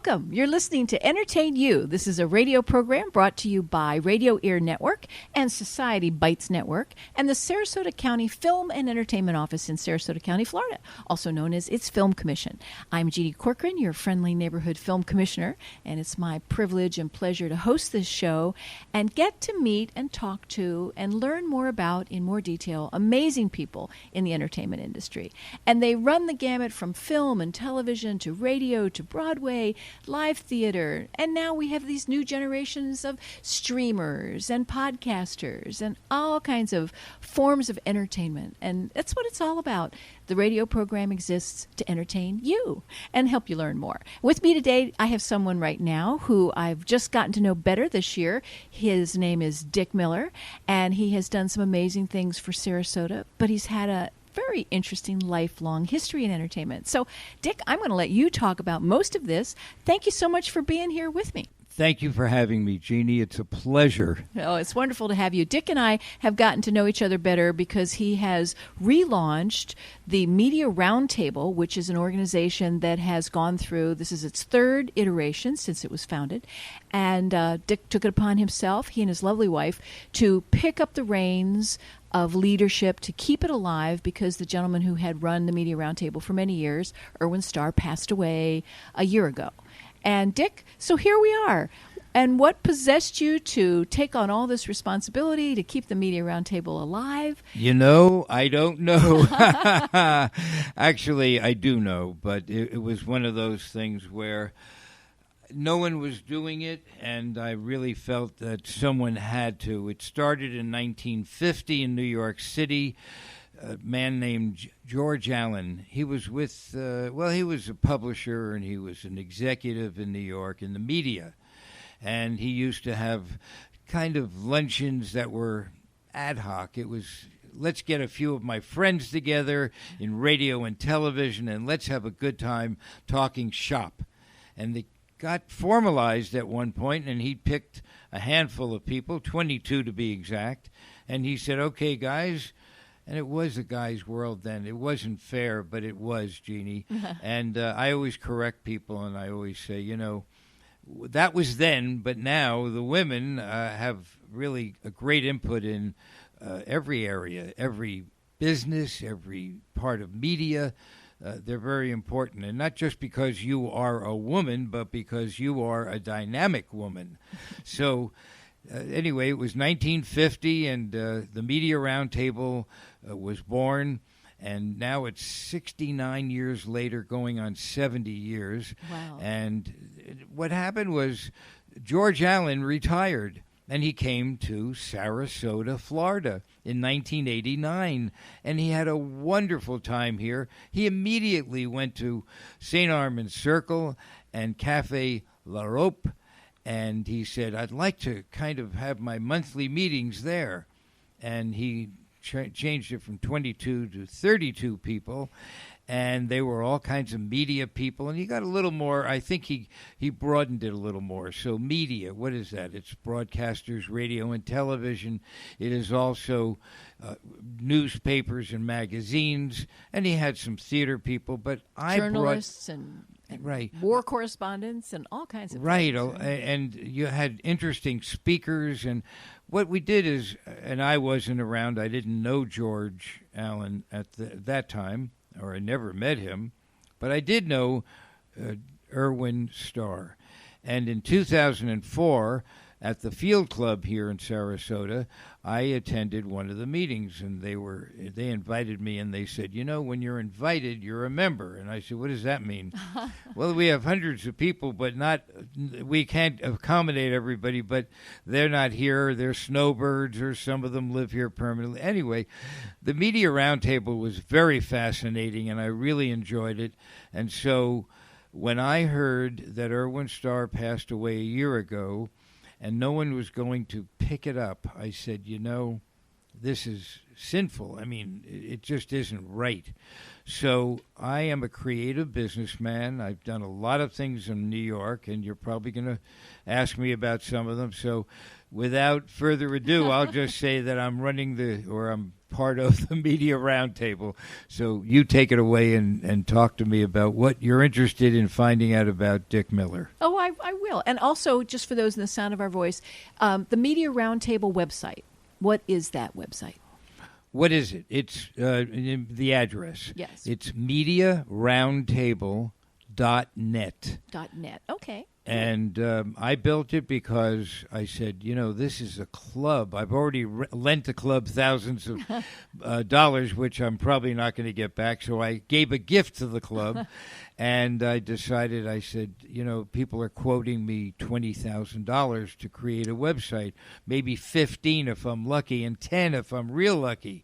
Welcome. You're listening to Entertain You. This is a radio program brought to you by Radio Ear Network and Society Bites Network and the Sarasota County Film and Entertainment Office in Sarasota County, Florida, also known as its Film Commission. I'm Jeannie Corcoran, your friendly neighborhood film commissioner, and it's my privilege and pleasure to host this show and get to meet and talk to and learn more about, in more detail, amazing people in the entertainment industry. And they run the gamut from film and television to radio to Broadway, live theater, and now we have these new generations of streamers and podcasters and all kinds of forms of entertainment. And that's what it's all about. The radio program exists to entertain you and help you learn more. With me today, I have someone right now who I've just gotten to know better this year. His name is Dick Miller, and he has done some amazing things for Sarasota, but he's had a very interesting lifelong history in entertainment. So, Dick, I'm going to let you talk about most of this. Thank you so much for being here with me. Thank you for having me, Jeannie. It's a pleasure. Oh, it's wonderful to have you. Dick and I have gotten to know each other better because he has relaunched the Media Roundtable, which is an organization that has gone through, this is its third iteration since it was founded, and Dick took it upon himself, he and his lovely wife, to pick up the reins of leadership to keep it alive because the gentleman who had run the Media Roundtable for many years, Erwin Starr, passed away a year ago. And Dick, so here we are. And what possessed you to take on all this responsibility to keep the Media Roundtable alive? You know, I don't know. Actually, I do know, but it was one of those things where no one was doing it, and I really felt that someone had to. It started in 1950 in New York City. A man named George Allen. He was with, he was a publisher and he was an executive in New York in the media. And he used to have kind of luncheons that were ad hoc. It was, let's get a few of my friends together in radio and television and let's have a good time talking shop. And they got formalized at one point, and he picked a handful of people, 22 to be exact. And he said, okay, guys. And it was a guy's world then. It wasn't fair, but it was, Jeannie. And I always correct people, and I always say, you know, that was then, but now the women have really a great input in every area, every business, every part of media. They're very important, and not just because you are a woman, but because you are a dynamic woman. So anyway, it was 1950, and the Media Roundtable was born, and now it's 69 years later, going on 70 years. Wow. And what happened was George Allen retired, and he came to Sarasota, Florida in 1989, and he had a wonderful time here. He immediately went to St. Armand's Circle and Cafe La Rope, and he said, I'd like to kind of have my monthly meetings there. And he changed it from 22 to 32 people, and they were all kinds of media people. And he got a little more, I think he broadened it a little more. So media, what is that? It's broadcasters, radio and television. It is also newspapers and magazines. And he had some theater people, but journalists and right, war correspondents and all kinds of right, things. And you had interesting speakers. And what we did is, and I wasn't around, I didn't know George Allen at that time, or I never met him, but I did know Erwin Starr. And in 2004, at the Field Club here in Sarasota, I attended one of the meetings, and they invited me, and they said, you know, when you're invited, you're a member. And I said, what does that mean? Well, we have hundreds of people, but we can't accommodate everybody, but they're not here. They're snowbirds, or some of them live here permanently. Anyway, the Media Roundtable was very fascinating, and I really enjoyed it. And so when I heard that Erwin Starr passed away a year ago, and no one was going to pick it up, I said, you know, this is sinful. I mean, it just isn't right. So I am a creative businessman. I've done a lot of things in New York, and you're probably going to ask me about some of them. So without further ado, I'll just say that I'm I'm part of the Media Roundtable. So you take it away and talk to me about what you're interested in finding out about Dick Miller. Oh, I will. And also, just for those in the sound of our voice, the Media Roundtable website. What is that website? What is it? It's the address. Yes. It's MediaRoundtable.net. .net. Okay. And I built it because I said, this is a club. I've already lent the club thousands of dollars, which I'm probably not going to get back. So I gave a gift to the club, and I said, people are quoting me $20,000 to create a website, maybe 15 if I'm lucky, and 10 if I'm real lucky.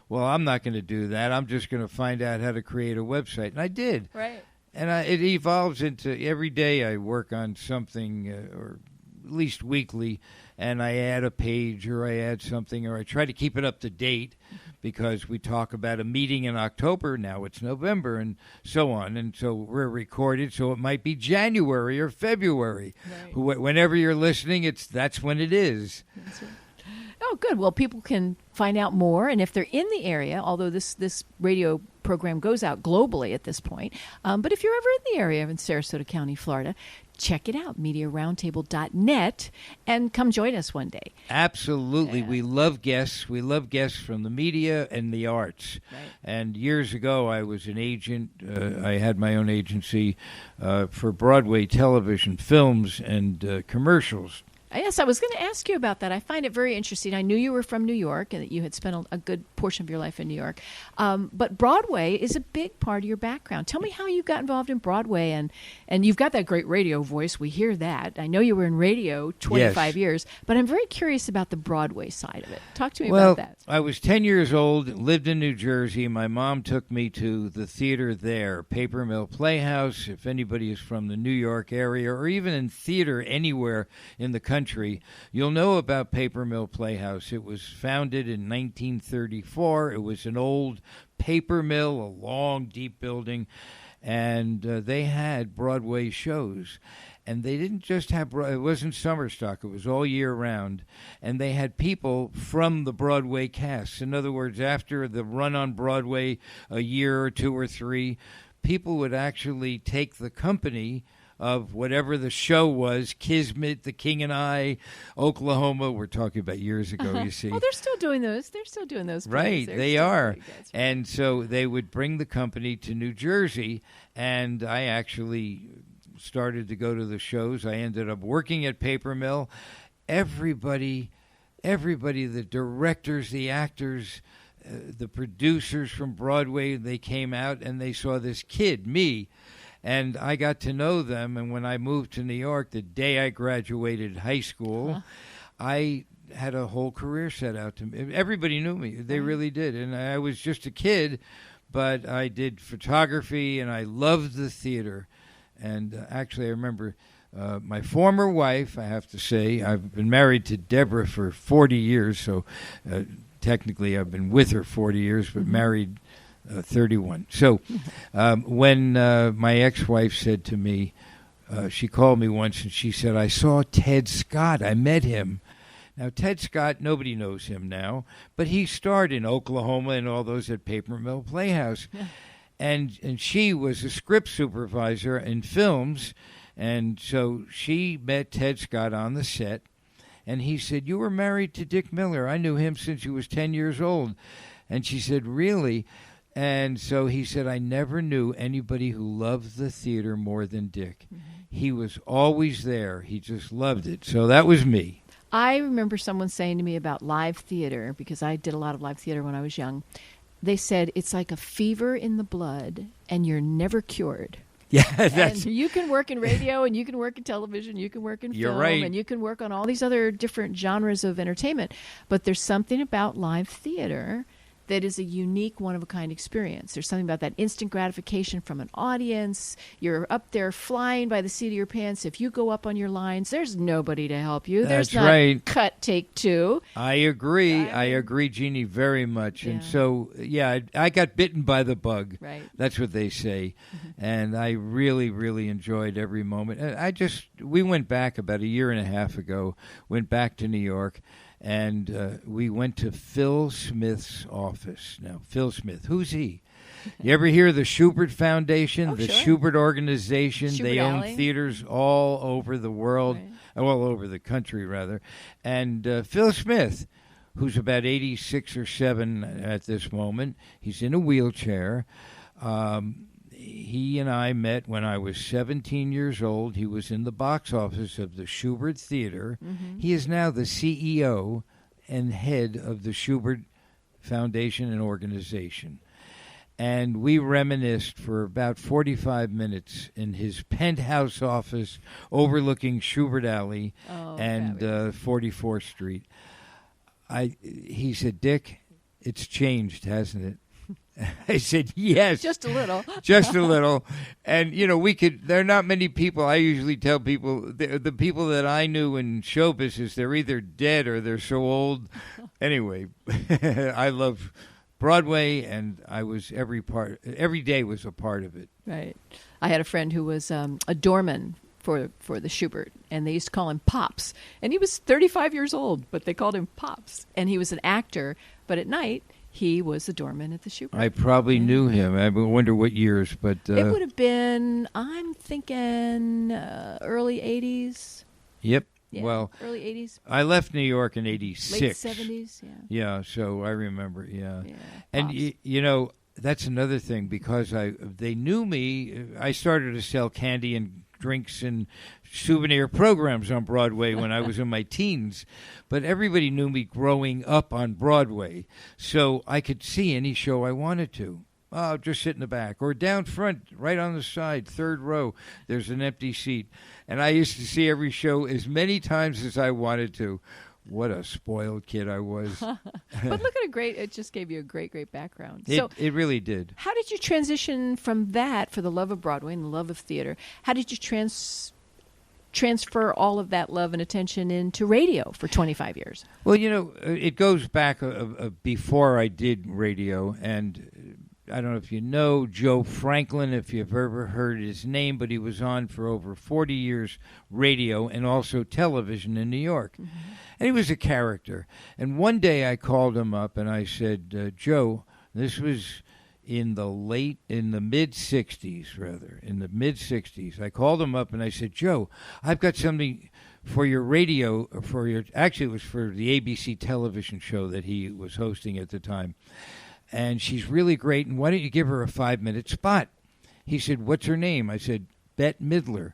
Well, I'm not going to do that. I'm just going to find out how to create a website. And I did. Right. And it evolves into every day I work on something, or at least weekly, and I add a page or I add something, or I try to keep it up to date because we talk about a meeting in October. Now it's November and so on. And so we're recorded, so it might be January or February. Right. Whenever you're listening, that's when it is. That's right. Oh, good. Well, people can find out more, and if they're in the area, although this radio program goes out globally at this point, but if you're ever in the area in Sarasota County, Florida, check it out, MediaRoundtable.net, and come join us one day. Absolutely. Yeah. We love guests. We love guests from the media and the arts. Right. And years ago, I was an agent. I had my own agency for Broadway television, films, and commercials. Yes, I was going to ask you about that. I find it very interesting. I knew you were from New York and that you had spent a good portion of your life in New York. But Broadway is a big part of your background. Tell me how you got involved in Broadway. And you've got that great radio voice. We hear that. I know you were in radio 25 years, but I'm very curious about the Broadway side of it. Talk to me about that. I was 10 years old, lived in New Jersey. My mom took me to the theater there, Paper Mill Playhouse. If anybody is from the New York area or even in theater anywhere in the country, you'll know about Paper Mill Playhouse. It was founded in 1934. It was an old paper mill, a long, deep building, and they had Broadway shows. And they didn't just have, it wasn't summer stock, it was all year round. And they had people from the Broadway cast. In other words, after the run on Broadway, a year or two or three, people would actually take the company of whatever the show was, Kismet, The King and I, Oklahoma. We're talking about years ago, you see. Oh, they're still doing those. They're still doing those. Right, they are. Right. And so they would bring the company to New Jersey, and I actually started to go to the shows. I ended up working at Paper Mill. Everybody, the directors, the actors, the producers from Broadway, they came out and they saw this kid, me, and I got to know them. And when I moved to New York, the day I graduated high school, I had a whole career set out to me. Everybody knew me. They really did. And I was just a kid, but I did photography, and I loved the theater. And actually, I remember my former wife, I have to say, I've been married to Deborah for 40 years, so technically I've been with her 40 years, but married 31. So when my ex-wife said to me, she called me once and she said, I saw Ted Scott. I met him. Now, Ted Scott, nobody knows him now, but he starred in Oklahoma and all those at Paper Mill Playhouse. Yeah. And she was a script supervisor in films, and so she met Ted Scott on the set, and he said, you were married to Dick Miller. I knew him since he was 10 years old. And she said, really? And so he said, I never knew anybody who loved the theater more than Dick. Mm-hmm. He was always there. He just loved it. So that was me. I remember someone saying to me about live theater, because I did a lot of live theater when I was young. They said it's like a fever in the blood, and you're never cured. Yeah, and you can work in radio, and you can work in television, you can work in film, right. And you can work on all these other different genres of entertainment. But there's something about live theater that is a unique, one-of-a-kind experience. There's something about that instant gratification from an audience. You're up there flying by the seat of your pants. If you go up on your lines, there's nobody to help you. There's That's not right. cut, take two. I agree, Jeannie, very much. Yeah. And so, yeah, I got bitten by the bug. Right. That's what they say. And I really, really enjoyed every moment. We went back about a year and a half ago, went back to New York, and we went to Phil Smith's office. Now, Phil Smith, who's he? You ever hear of the Schubert Foundation, the sure. Schubert Organization? Schubert They own Alley. theaters all over the world, all over the country, rather. And Phil Smith, who's about 86 or 7 at this moment, he's in a wheelchair. He and I met when I was 17 years old. He was in the box office of the Schubert Theater. He is now the CEO and head of the Schubert Foundation and Organization. And we reminisced for about 45 minutes in his penthouse office overlooking Schubert Alley and 44th Street. He said, "Dick, it's changed, hasn't it?" I said, "Yes." Just a little. Just a little. And, there are not many people. I usually tell people, the people that I knew in show business, they're either dead or they're so old. Anyway, I love Broadway, and I was every day was a part of it. Right. I had a friend who was a doorman for the Schubert, and they used to call him Pops. And he was 35 years old, but they called him Pops. And he was an actor, but at night he was the doorman at the Schubert. I probably knew him. I wonder what years, but it would have been, I'm thinking, early 80s. Yep. Yeah, well, early 80s. I left New York in 86. Late 70s, yeah. Yeah, so I remember, yeah. And, Pops. that's another thing, because they knew me. I started to sell candy and drinks and souvenir programs on Broadway when I was in my teens, but everybody knew me growing up on Broadway, so I could see any show I wanted to. Oh, just sit in the back or down front, right on the side, third row. There's an empty seat, and I used to see every show as many times as I wanted to. What a spoiled kid I was. But look at it just gave you a great background. It really did. How did you transition from that, for the love of Broadway and the love of theater, how did you transfer all of that love and attention into radio for 25 years? Well, it goes back before I did radio, and I don't know if you know Joe Franklin, if you've ever heard his name, but he was on for over 40 years radio and also television in New York. Mm-hmm. And he was a character. And one day I called him up and I said, Joe, this was in the mid-'60s. I called him up and I said, Joe, I've got something for your radio, actually it was for the ABC television show that he was hosting at the time. And she's really great, and why don't you give her a 5-minute spot? He said, what's her name? I said, Bette Midler.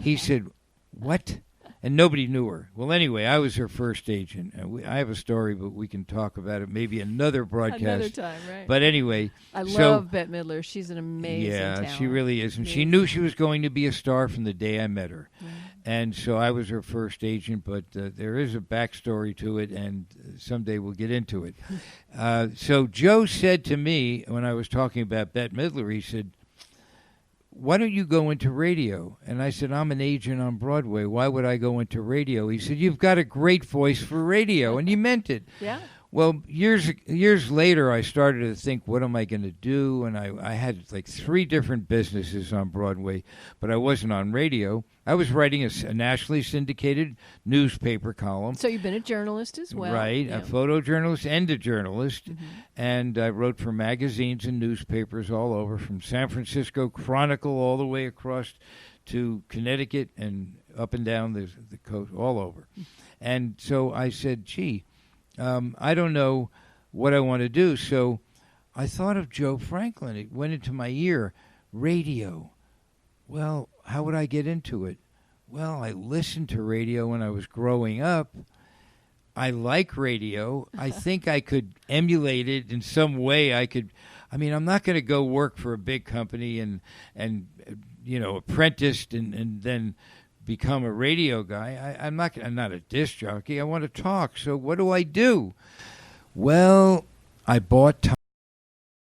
He said, what? And nobody knew her. Well, anyway, I was her first agent. I have a story, but we can talk about it maybe another broadcast. Another time, right. But anyway. I love Bette Midler. She's an amazing talent. She really is. And she knew she was going to be a star from the day I met her. Right. And so I was her first agent, but there is a backstory to it, and someday we'll get into it. So Joe said to me, when I was talking about Bette Midler, he said, why don't you go into radio? And I said, I'm an agent on Broadway. Why would I go into radio? He said, you've got a great voice for radio. And he meant it. Yeah. Well, years later, I started to think, what am I going to do? And I had like 3 different businesses on Broadway, but I wasn't on radio. I was writing a nationally syndicated newspaper column. So you've been a journalist as well. Right, yeah. a photojournalist and a journalist. Mm-hmm. And I wrote for magazines and newspapers all over, from San Francisco Chronicle all the way across to Connecticut and up and down the coast, all over. And so I said, gee, I don't know what I want to do. So I thought of Joe Franklin. It went into my ear, radio. Well, how would I get into it? Well, I listened to radio when I was growing up. I like radio. I think I could emulate it in some way. I'm not going to go work for a big company and apprenticed and then become a radio guy. I'm not a disc jockey. I want to talk. So what do I do? Well, I bought